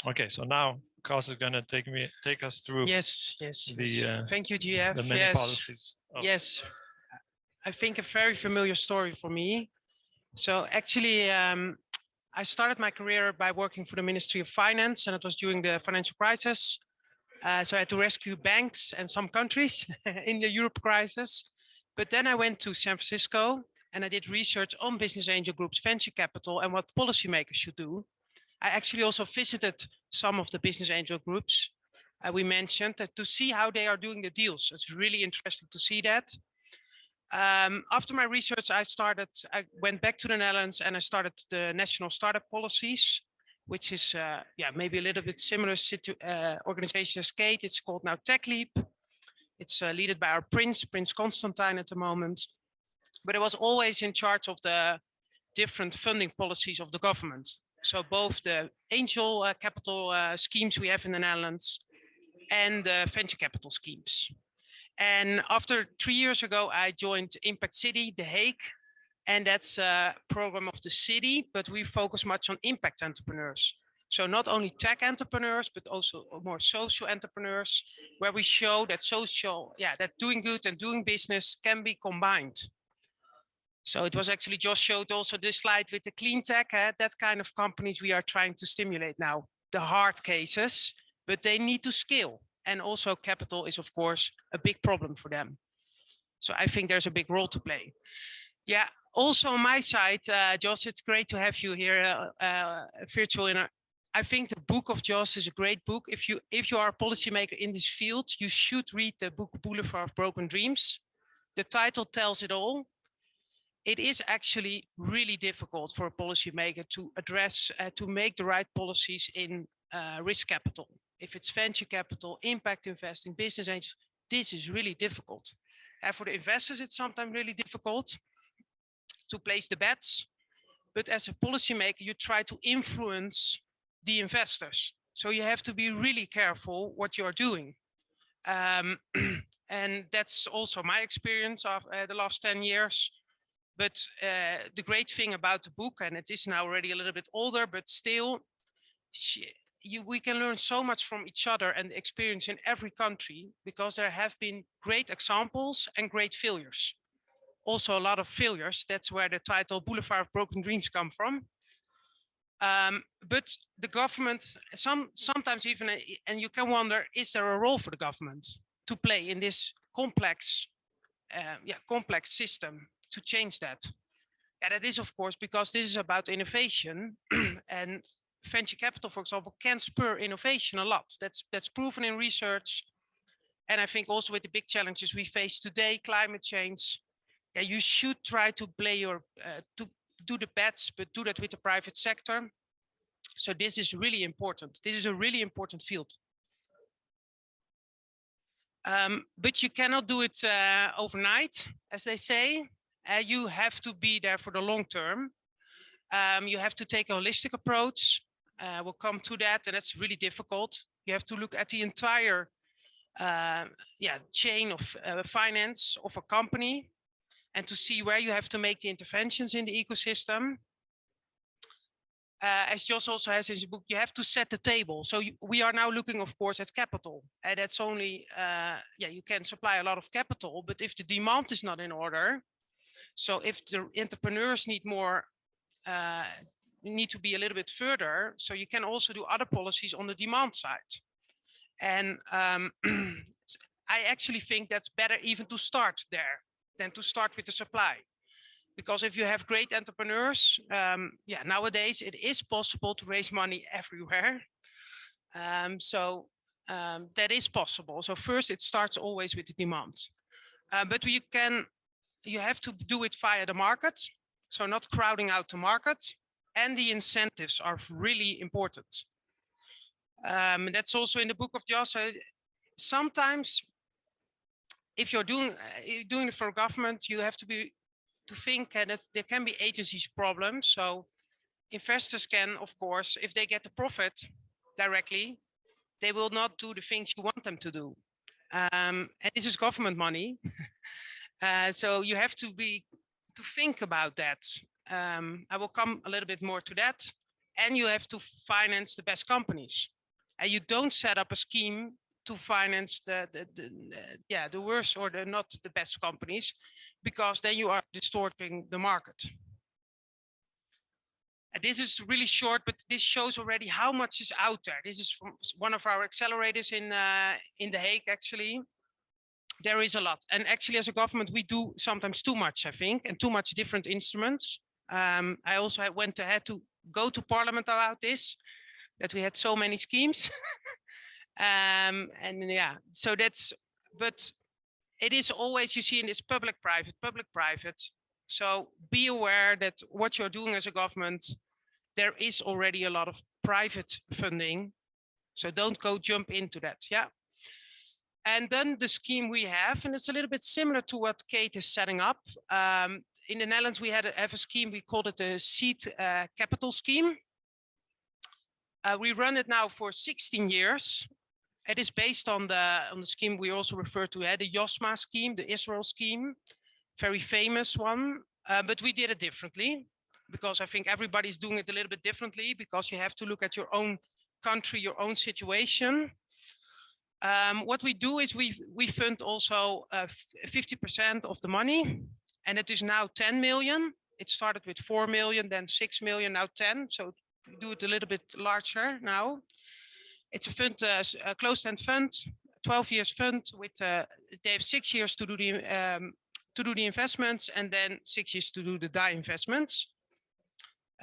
Okay, so now Coos is going to take us through Yes. Thank you, GF. the many policies. Yes, I think a very familiar story for me. So actually, I started my career by working for the Ministry of Finance, and it was during the financial crisis. So I had to rescue banks and some countries in the Europe crisis. But then I went to San Francisco and I did research on business angel groups, venture capital, and what policymakers should do. I actually also visited some of the business angel groups we mentioned to see how they are doing the deals. It's really interesting to see that. After my research, I went back to the Netherlands and I started the national startup policies, which is maybe a little bit similar organization as Kate. It's called now Tech Leap. It's led by our Prince Constantine at the moment. But I was always in charge of the different funding policies of the government. So both the angel capital schemes we have in the Netherlands and the venture capital schemes. And after 3 years ago, I joined ImpactCity, The Hague, and that's a program of the city, but we focus much on impact entrepreneurs. So not only tech entrepreneurs, but also more social entrepreneurs, where we show that that doing good and doing business can be combined. So it was actually just showed also this slide with the clean tech, that kind of companies we are trying to stimulate now, the hard cases, but they need to scale. And also capital is, of course, a big problem for them. So I think there's a big role to play. Yeah, also on my side, Jos, it's great to have you here virtual. I think the book of Jos is a great book. If you are a policymaker in this field, you should read the book Boulevard of Broken Dreams. The title tells it all. It is actually really difficult for a policymaker to address, to make the right policies in risk capital. If it's venture capital, impact investing, business angels, this is really difficult. And for the investors, it's sometimes really difficult to place the bets. But as a policymaker, you try to influence the investors. So you have to be really careful what you're doing. And that's also my experience of the last 10 years. But the great thing about the book, and it is now already a little bit older, but still, we can learn so much from each other and experience in every country, because there have been great examples and great failures. Also a lot of failures. That's where the title Boulevard of Broken Dreams come from. But the government, sometimes even, and you can wonder, is there a role for the government to play in this complex system to change that? Yeah, that is, of course, because this is about innovation and venture capital, for example, can spur innovation a lot. That's proven in research. And I think also with the big challenges we face today, climate change, yeah, you should try to play to do the bets, but do that with the private sector. So this is really important. This is a really important field. But you cannot do it overnight, as they say. You have to be there for the long term. You have to take a holistic approach. We'll come to that, and that's really difficult. You have to look at the entire chain of finance of a company, and to see where you have to make the interventions in the ecosystem. As Jos also has in his book, you have to set the table. So we are now looking, of course, at capital. And that's only, you can supply a lot of capital, but if the demand is not in order, so if the entrepreneurs need more, need to be a little bit further, so you can also do other policies on the demand side. And I actually think that's better even to start there than to start with the supply. Because if you have great entrepreneurs, nowadays it is possible to raise money everywhere. That is possible. So first it starts always with the demand. But you have to do it via the market. So not crowding out the market. And the incentives are really important. That's also in the book of Jos. Sometimes if you're doing it for government, you have to think that there can be agencies problems. So investors can, of course, if they get the profit directly, they will not do the things you want them to do. And this is government money. So you have to think about that. I will come a little bit more to that. And you have to finance the best companies. and you don't set up a scheme to finance the worst or the not the best companies, because then you are distorting the market. And this is really short, but this shows already how much is out there. This is from one of our accelerators in The Hague, actually. There is a lot. And actually, as a government, we do sometimes too much, I think, and too much different instruments. I also had to go to Parliament about this, that we had so many schemes. And yeah, so that's, but it is always, you see in this public-private. So be aware that what you're doing as a government, there is already a lot of private funding. So don't go jump into that, yeah. And then the scheme we have, and it's a little bit similar to what Kate is setting up. In the Netherlands, we have a scheme, we called it the seed capital scheme. We run it now for 16 years. It is based on the scheme we also refer to, the YOSMA scheme, the Israel scheme, very famous one. But we did it differently, because I think everybody's doing it a little bit differently, because you have to look at your own country, your own situation. What we do is we fund also 50% of the money, and it is now 10 million. It started with 4 million, then 6 million, now 10. So we do it a little bit larger now. It's a fund, a closed-end fund, 12 years fund with they have 6 years to do the investments, and then 6 years to do the die investments.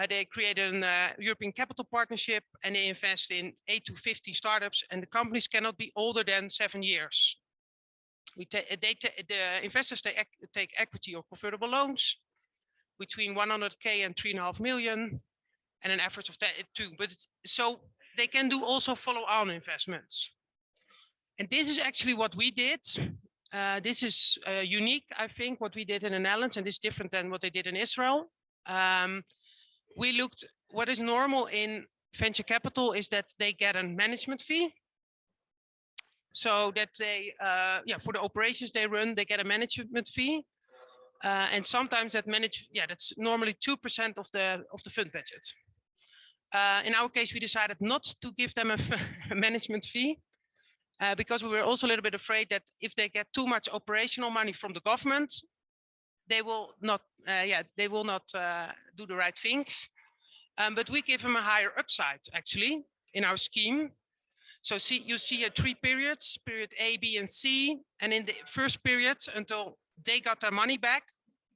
They created a European capital partnership, and they invest in 8 to 50 startups, and the companies cannot be older than 7 years. The investors take equity or convertible loans between 100K and 3.5 million, and an average of 2. But so they can do also follow-on investments. And this is actually what we did. This is unique, I think, what we did in the Netherlands, and this is different than what they did in Israel. We looked, what is normal in venture capital is that they get a management fee. So that they, for the operations they run, they get a management fee. And sometimes that that's normally 2% of the fund budget. In our case, we decided not to give them a management fee, because we were also a little bit afraid that if they get too much operational money from the government, they will not do the right things. But we give them a higher upside, actually, in our scheme. So you see 3 periods, period A, B, and C. And in the first period, until they got their money back,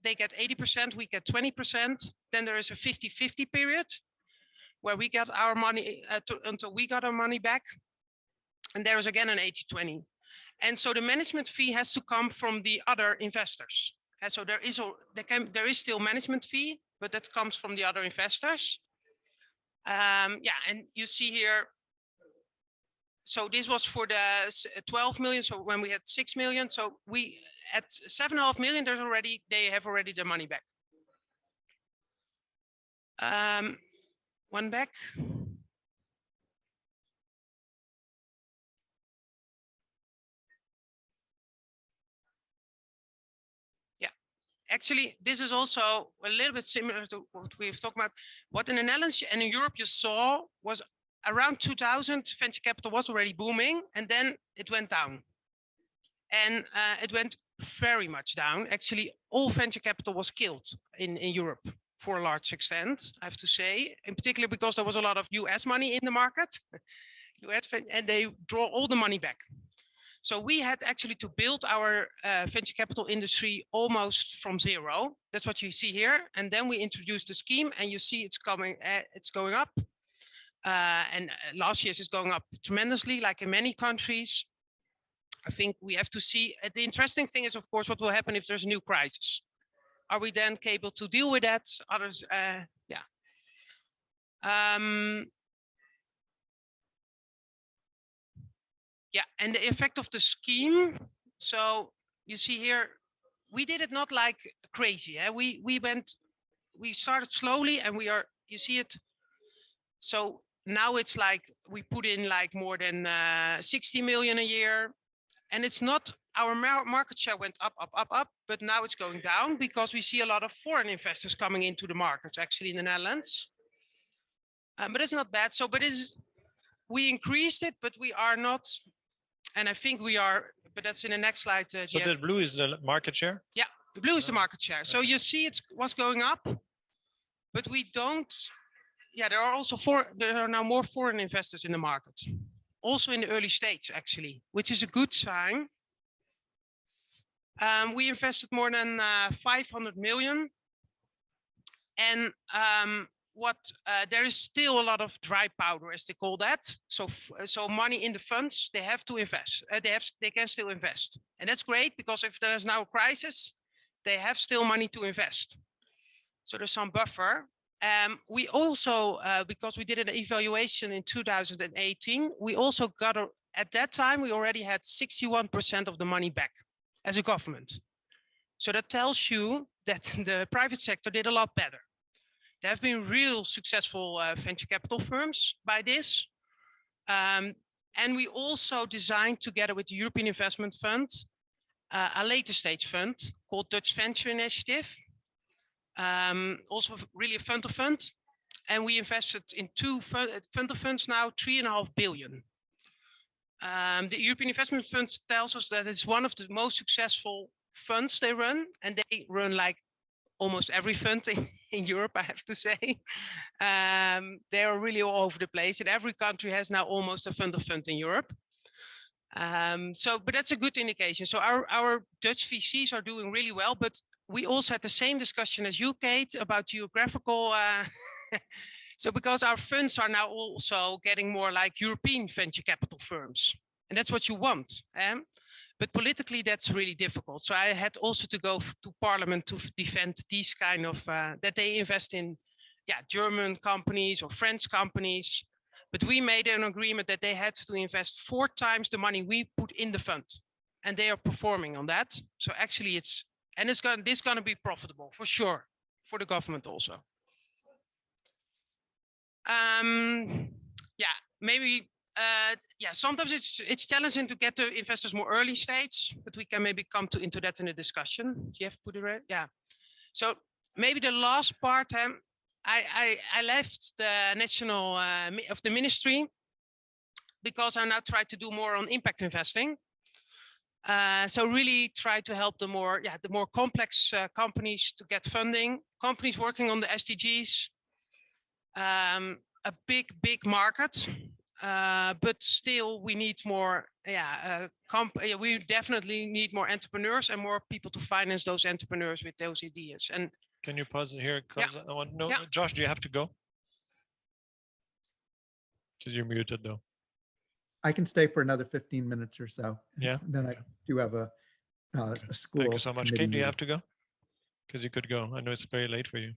they get 80%, we get 20%. Then there is a 50-50 period, where we got our money until we got our money back. And there is again an 80-20. And so the management fee has to come from the other investors. And so there is still management fee, but that comes from the other investors. And you see here, so this was for the 12 million. So when we had 6 million, so we at 7.5 million, they have already the money back. One back. Actually, this is also a little bit similar to what we've talked about. What in the Netherlands and in Europe you saw was around 2000, venture capital was already booming, and then it went down. And it went very much down. Actually, all venture capital was killed in Europe for a large extent, I have to say, in particular because there was a lot of US money in the market, and they draw all the money back. So we had actually to build our venture capital industry almost from zero. That's what you see here. And then we introduced the scheme, and you see it's going up. And last year's is going up tremendously, like in many countries. I think we have to see. The interesting thing is, of course, what will happen if there's a new crisis. Are we then able to deal with that? Others, and the effect of the scheme. So you see here, we did it not like crazy. We started slowly, and you see it. So now it's like we put in like more than 60 million a year, and it's not, our market share went up, but now it's going down because we see a lot of foreign investors coming into the markets, actually in the Netherlands. But it's not bad. So, but We increased it, but we are not, and I think we are, but that's in the next slide. So the blue is the market share? Yeah, the blue is the market share. So you see it was going up, but we don't, yeah, there are now more foreign investors in the market. Also in the early stage, actually, which is a good sign. We invested more than 500 million. And there is still a lot of dry powder, as they call that. So money in the funds, they have to invest. They can still invest. And that's great, because if there is now a crisis, they have still money to invest. So there's some buffer. We also, because we did an evaluation in 2018, we also got, at that time, we already had 61% of the money back as a government. So that tells you that the private sector did a lot better. There have been real successful venture capital firms by this. And we also designed, together with the European Investment Fund, a later stage fund called Dutch Venture Initiative. Also really a fund of funds. And we invested in two fund of funds now, 3.5 billion. The European Investment Fund tells us that it's one of the most successful funds they run, and they run like almost every fund in Europe, I have to say. They are really all over the place, and every country has now almost a fund of fund in Europe. But that's a good indication. So our Dutch VCs are doing really well, but we also had the same discussion as you, Kate, about geographical. So because our funds are now also getting more like European venture capital firms, and that's what you want. But politically, that's really difficult. So I had also to go to Parliament to defend these kind of, that they invest in, German companies or French companies. But we made an agreement that they had to invest 4 times the money we put in the fund, and they are performing on that. So actually, this is going to be profitable for sure for the government also. Maybe. Sometimes it's challenging to get the investors more early stage, but we can maybe come into that in the discussion. Jeff put it right. Yeah. So maybe the last part, I left the national of the ministry because I now try to do more on impact investing. So really try to help the more complex companies to get funding. Companies working on the SDGs, a big market. But still, we need more. We definitely need more entrepreneurs and more people to finance those entrepreneurs with those ideas. And can you pause it here? Because I want to know, Josh, do you have to go? Because you're muted, though. I can stay for another 15 minutes or so. Yeah. Then I do have a school. Thank you so much, Kate. Do you have to go? Because you could go. I know it's very late for you.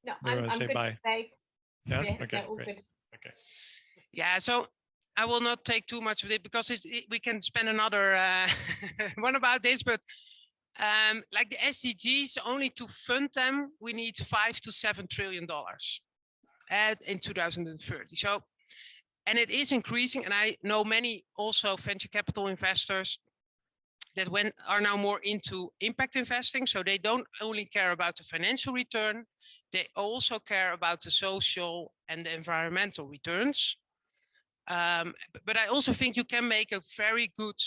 No, I'm good bye. to stay. Yeah. Yeah, okay. Great. Good. Okay. Yeah, so I will not take too much of it because we can spend another one about this, but like the SDGs, only to fund them, we need $5 to $7 trillion in 2030. So, and it is increasing, and I know many also venture capital investors that are now more into impact investing. So they don't only care about the financial return, they also care about the social and the environmental returns. But I also think you can make a very good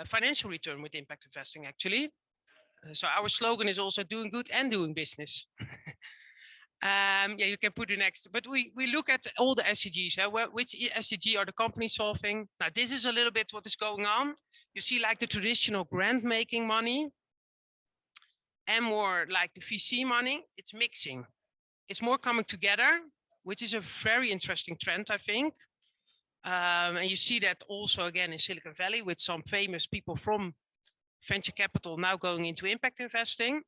financial return with impact investing, actually. So our slogan is also doing good and doing business. You can put it next. But we look at all the SDGs. Which SDG are the companies solving? Now, this is a little bit what is going on. You see like the traditional grant making money and more like the VC money. It's mixing. It's more coming together, which is a very interesting trend, I think. And you see that also again in Silicon Valley with some famous people from venture capital now going into impact investing.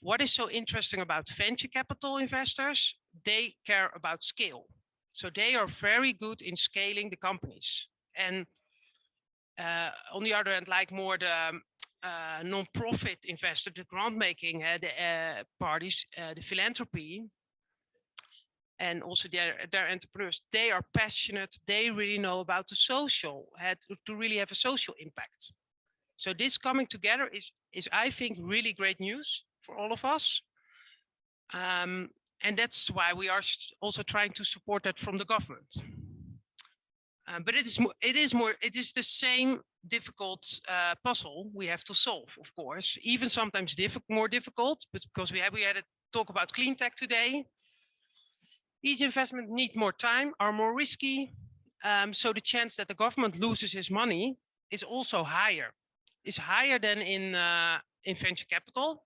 What is so interesting about venture capital investors? They care about scale. So they are very good in scaling the companies. And on the other hand, like more the non-profit investor, the grant making parties, the philanthropy, and also their entrepreneurs, they are passionate. They really know about the social, to really have a social impact. So this coming together is I think, really great news for all of us. And that's why we are also trying to support that from the government. But it is the same difficult puzzle we have to solve, of course, even sometimes more difficult, but because we had a talk about clean tech today. These investments need more time, are more risky. So the chance that the government loses his money is also higher. Is higher than in venture capital.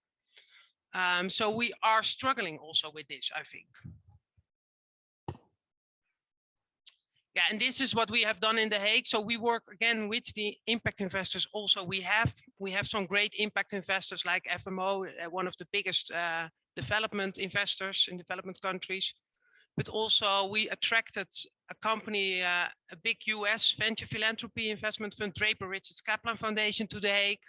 So we are struggling also with this, I think. Yeah, and this is what we have done in The Hague. So we work again with the impact investors. Also, we have some great impact investors like FMO, one of the biggest development investors in development countries. But also we attracted a company, a big US venture philanthropy investment fund, Draper Richards Kaplan Foundation, to The Hague.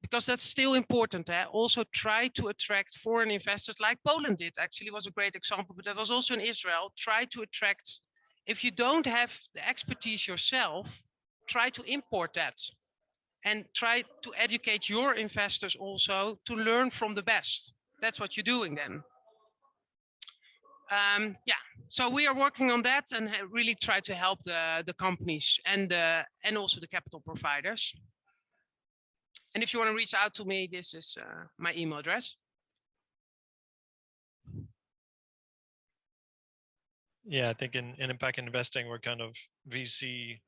Because that's still important. Also try to attract foreign investors like Poland did, actually was a great example, but that was also in Israel. Try to attract, if you don't have the expertise yourself, try to import that and try to educate your investors also to learn from the best. That's what you're doing then. Yeah, so we are working on that and really try to help the companies and also the capital providers. And if you want to reach out to me, this is my email address. Yeah, I think in impact investing, we're kind of VC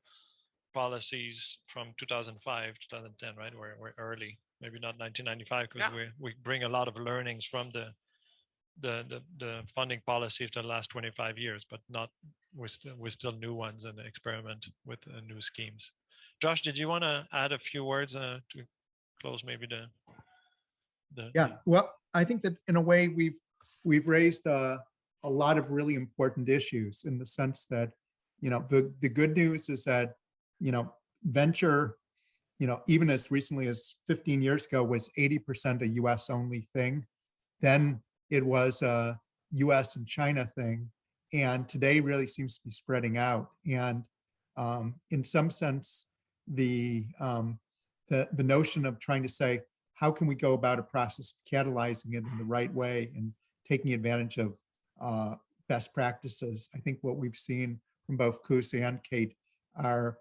policies from 2005, 2010, right? We're early, maybe not 1995, because we bring a lot of learnings from the funding policy of the last 25 years, but not we're still new ones and experiment with new schemes. Josh, did you want to add a few words to close maybe well, I think that in a way we've raised a lot of really important issues in the sense that, the good news is that, venture, even as recently as 15 years ago was 80% a US only thing. Then it was a US and China thing. And today really seems to be spreading out. And in some sense, the notion of trying to say, how can we go about a process of catalyzing it in the right way and taking advantage of best practices? I think what we've seen from both Coos and Kate are,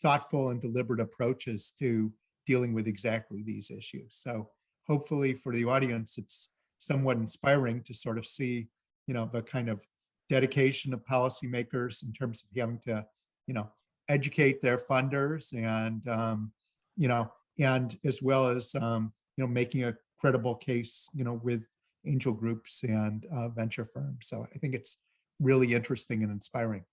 thoughtful and deliberate approaches to dealing with exactly these issues. So hopefully for the audience, it's somewhat inspiring to sort of see, the kind of dedication of policymakers in terms of having to, educate their funders and, and as well as, making a credible case, with angel groups and venture firms. So I think it's really interesting and inspiring.